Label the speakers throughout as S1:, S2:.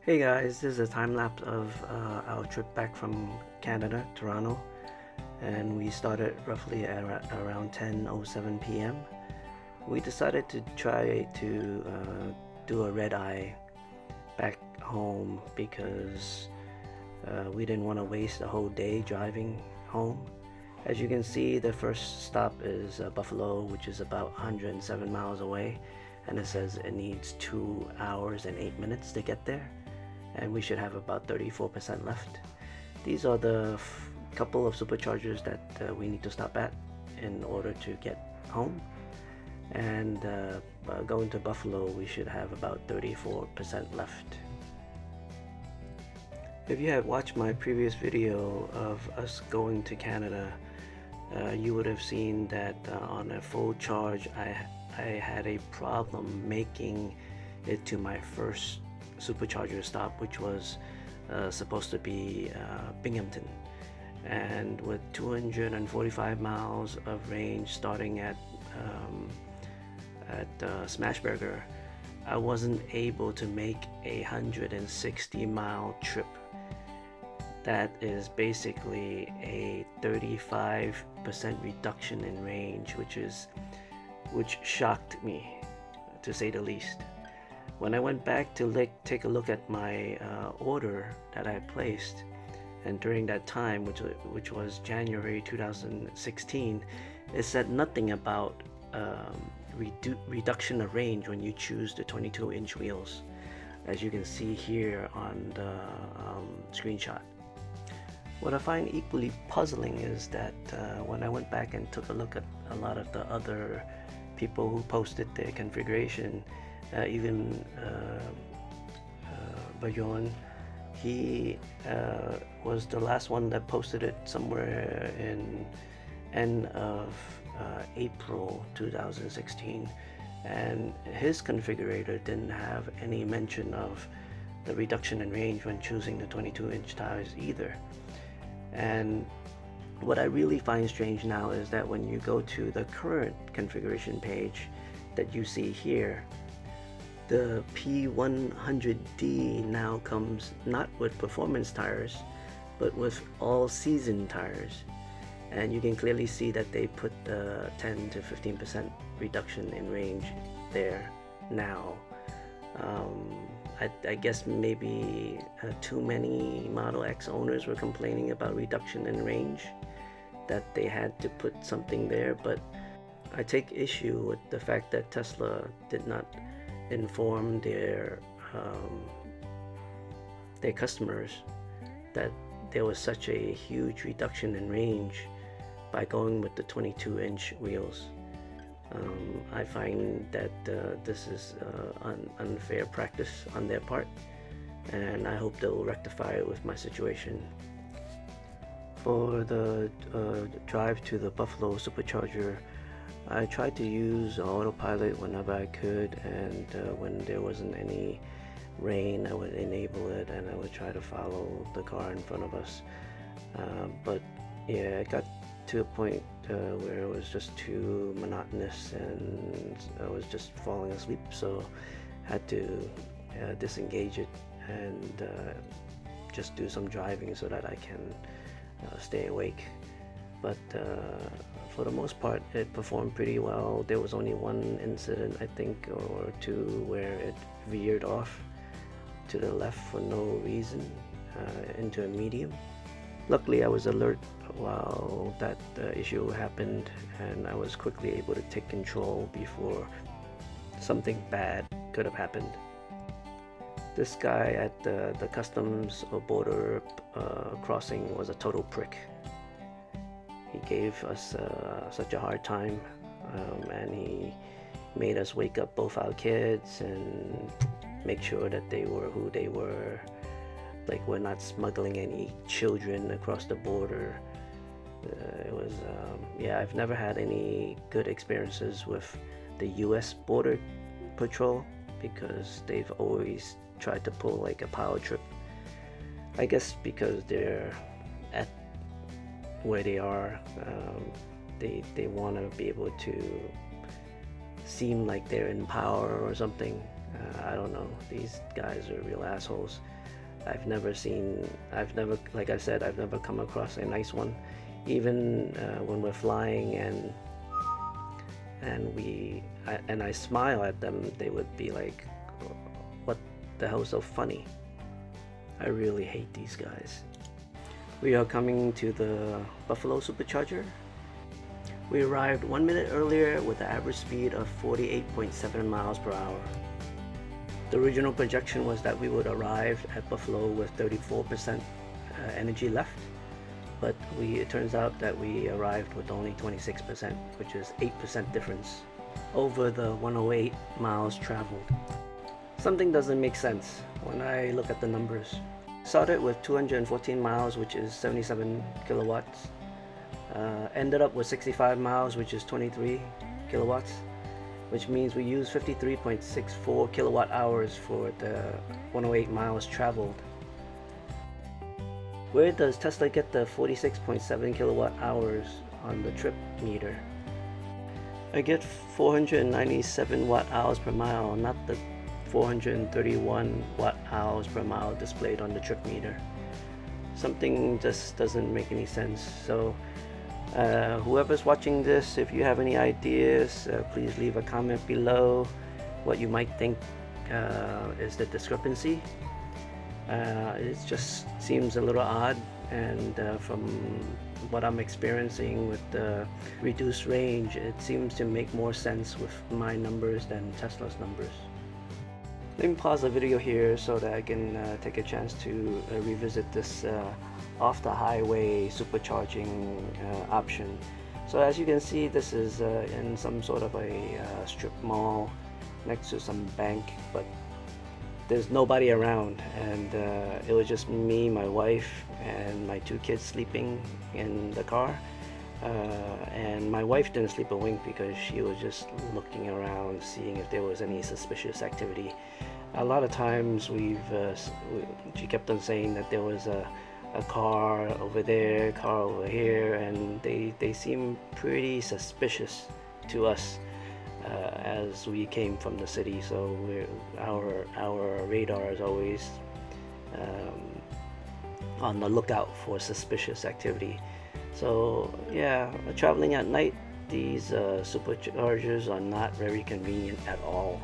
S1: Hey guys, this is a time lapse of our trip back from Canada, Toronto, and we started roughly at around 10:07 p.m. We decided to try to do a red eye back home because we didn't want to waste a whole day driving home. As you can see, the first stop is Buffalo, which is about 107 miles away, and it says it needs 2 hours and 8 minutes to get there, and we should have about 34% left. These are the couple of superchargers that we need to stop at in order to get home. And going to Buffalo, we should have about 34% left. If you had watched my previous video of us going to Canada, you would have seen that on a full charge, I had a problem making it to my first supercharger stop, which was supposed to be Binghamton. And with 245 miles of range starting at Smashburger, I wasn't able to make a 160-mile trip. That is basically a 35% reduction in range, which shocked me, to say the least. When I went back to take a look at my order that I placed, and during that time, which was January 2016, it said nothing about reduction of range when you choose the 22-inch wheels, as you can see here on the screenshot. What I find equally puzzling is that when I went back and took a look at a lot of the other people who posted their configuration, even Bayon, he was the last one that posted it somewhere in end of April 2016, and his configurator didn't have any mention of the reduction in range when choosing the 22-inch tires either. And what I really find strange now is that when you go to the current configuration page that you see here, the P100D now comes not with performance tires, but with all-season tires. And you can clearly see that they put the 10 to 15% reduction in range there now. I guess maybe too many Model X owners were complaining about reduction in range, that they had to put something there. But I take issue with the fact that Tesla did not inform their customers that there was such a huge reduction in range by going with the 22-inch wheels. I find that this is unfair practice on their part, and I hope they'll rectify it with my situation. For the drive to the Buffalo supercharger, I tried to use autopilot whenever I could, and when there wasn't any rain, I would enable it and I would try to follow the car in front of us. But yeah, it got to a point where it was just too monotonous and I was just falling asleep, so I had to disengage it and just do some driving so that I can stay awake. But for the most part, it performed pretty well. There was only one incident, I think, or two, where it veered off to the left for no reason into a medium. Luckily, I was alert while that issue happened, and I was quickly able to take control before something bad could have happened. This guy at the customs or border crossing was a total prick. He gave us such a hard time, and he made us wake up both our kids and make sure that they were who they were. Like, we're not smuggling any children across the border. It was, yeah, I've never had any good experiences with the US Border Patrol because they've always tried to pull like a power trip. I guess because they're at where they are, they want to be able to seem like they're in power or something. I don't know, these guys are real assholes. Like I said, I've never come across a nice one. Even when we're flying and I smile at them, they would be like, what the hell is so funny? I really hate these guys. We are coming to the Buffalo Supercharger. We arrived 1 minute earlier with an average speed of 48.7 miles per hour. The original projection was that we would arrive at Buffalo with 34% energy left, but it turns out that we arrived with only 26%, which is 8% difference over the 108 miles traveled. Something doesn't make sense when I look at the numbers. Started with 214 miles, which is 77 kilowatts. Ended up with 65 miles, which is 23 kilowatts, which means we used 53.64 kilowatt hours for the 108 miles traveled. Where does Tesla get the 46.7 kilowatt hours on the trip meter? I get 497 watt hours per mile, not the 431 watt hours per mile displayed on the trip meter. Something just doesn't make any sense. So whoever's watching this, if you have any ideas, please leave a comment below what you might think is the discrepancy. It just seems a little odd, and from what I'm experiencing with the reduced range, it seems to make more sense with my numbers than Tesla's numbers. Let me pause the video here so that I can take a chance to revisit this off the highway supercharging option. So as you can see, this is in some sort of a strip mall next to some bank, but there's nobody around, and it was just me, my wife, and my 2 kids sleeping in the car. And my wife didn't sleep a wink because she was just looking around, seeing if there was any suspicious activity. A lot of times she kept on saying that there was a car over there, car over here, and they seem pretty suspicious to us as we came from the city. So our radar is always on the lookout for suspicious activity. So yeah, traveling at night, these superchargers are not very convenient at all.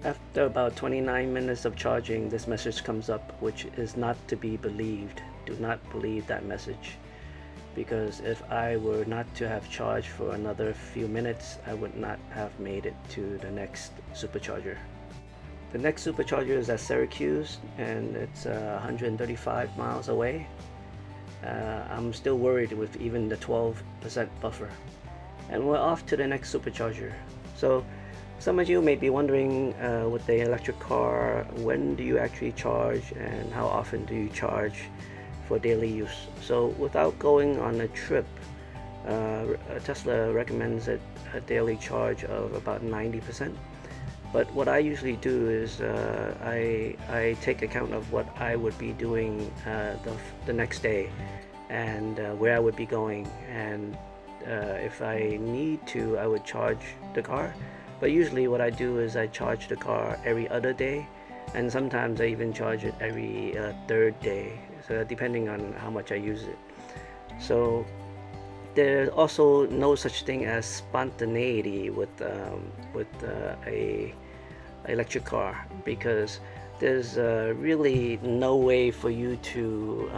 S1: After about 29 minutes of charging, this message comes up, which is not to be believed. Do not believe that message, because if I were not to have charged for another few minutes, I would not have made it to the next supercharger. The next supercharger is at Syracuse, and it's 135 miles away. I'm still worried with even the 12% buffer. And we're off to the next supercharger. So some of you may be wondering, with the electric car, when do you actually charge and how often do you charge for daily use? So without going on a trip, Tesla recommends a daily charge of about 90%. But what I usually do is I take account of what I would be doing the next day, and where I would be going, and if I need to, I would charge the car. But usually what I do is I charge the car every other day, and sometimes I even charge it every third day, so depending on how much I use it. So there's also no such thing as spontaneity with a electric car, because there's really no way for you to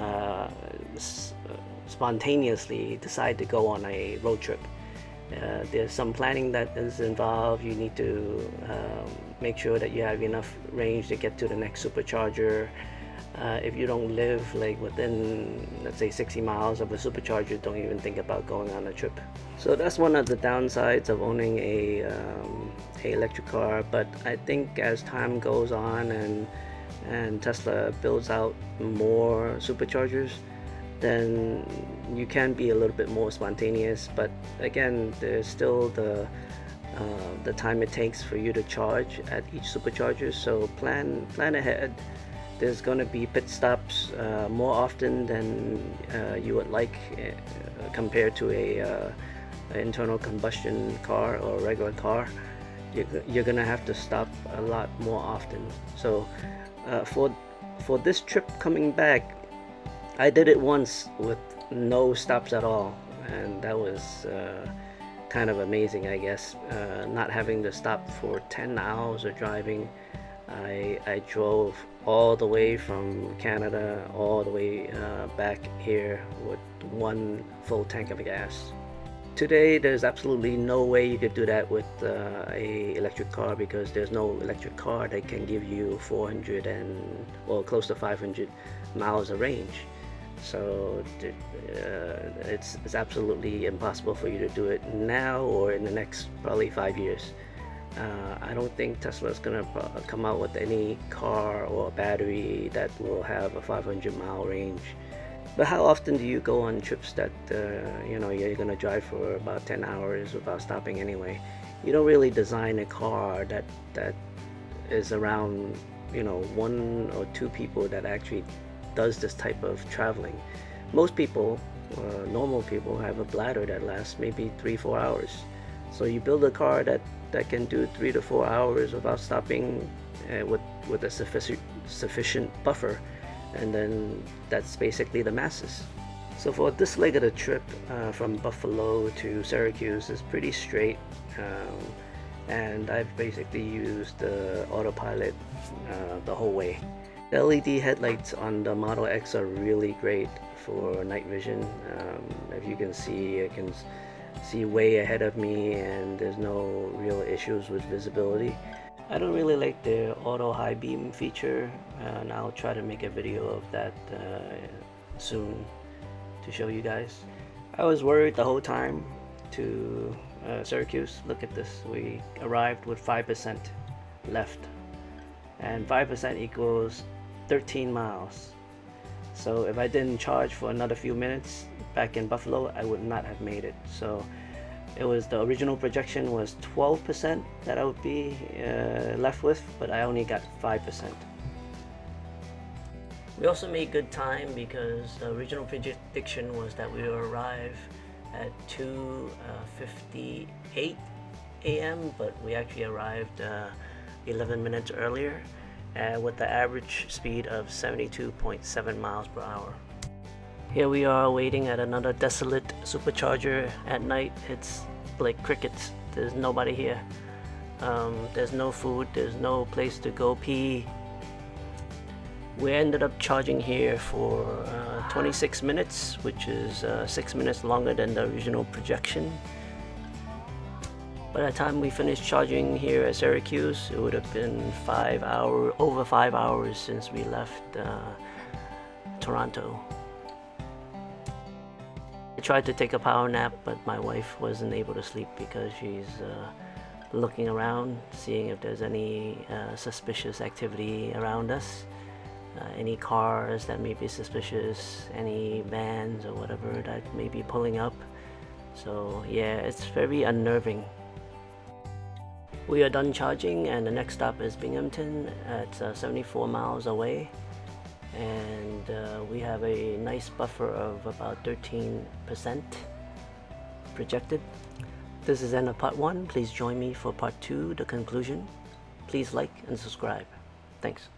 S1: spontaneously decide to go on a road trip. There's some planning that is involved. You need to make sure that you have enough range to get to the next supercharger. If you don't live like within, let's say, 60 miles of a supercharger, don't even think about going on a trip. So that's one of the downsides of owning a electric car. But I think as time goes on and Tesla builds out more superchargers, then you can be a little bit more spontaneous. But again, there's still the time it takes for you to charge at each supercharger. So plan ahead. There's going to be pit stops more often than you would like compared to a internal combustion car or regular car. you're gonna have to stop a lot more often. So for this trip coming back, I did it once with no stops at all, and that was kind of amazing, I guess. Not having to stop for 10 hours of driving. I drove all the way from Canada all the way back here with one full tank of gas. Today there's absolutely no way you could do that with a electric car, because there's no electric car that can give you 400 and well, close to 500 miles of range. So it's absolutely impossible for you to do it now or in the next probably 5 years. I don't think Tesla's gonna come out with any car or battery that will have a 500-mile range. But how often do you go on trips that you're gonna drive for about 10 hours without stopping anyway? You don't really design a car that is around one or two people that actually does this type of traveling. Most people, normal people, have a bladder that lasts maybe 3-4 hours. So you build a car that can do 3 to 4 hours without stopping, with a sufficient buffer, and then that's basically the masses. So for this leg of the trip, from Buffalo to Syracuse, is pretty straight, and I've basically used the autopilot the whole way. The LED headlights on the Model X are really great for night vision. If you can see, I can see way ahead of me, and there's no real issues with visibility. I don't really like the auto high beam feature, and I'll try to make a video of that soon to show you guys. I was worried the whole time to Syracuse. Look at this, we arrived with 5% left, and 5% equals 13 miles. So if I didn't charge for another few minutes back in Buffalo, I would not have made it. So it was, the original projection was 12% that I would be left with, but I only got 5%. We also made good time because the original prediction was that we would arrive at 2:58 a.m., but we actually arrived 11 minutes earlier with the average speed of 72.7 miles per hour. Here we are waiting at another desolate supercharger at night. It's like crickets. There's nobody here. There's no food, there's no place to go pee. We ended up charging here for 26 minutes, which is 6 minutes longer than the original projection. By the time we finished charging here at Syracuse, it would have been over 5 hours since we left Toronto. I tried to take a power nap, but my wife wasn't able to sleep because she's looking around, seeing if there's any suspicious activity around us. Any cars that may be suspicious, any vans or whatever that may be pulling up. So yeah, it's very unnerving. We are done charging, and the next stop is Binghamton at 74 miles away, and we have a nice buffer of about 13% projected. This is end of part 1. Please join me for part 2, the conclusion. Please like and subscribe. Thanks.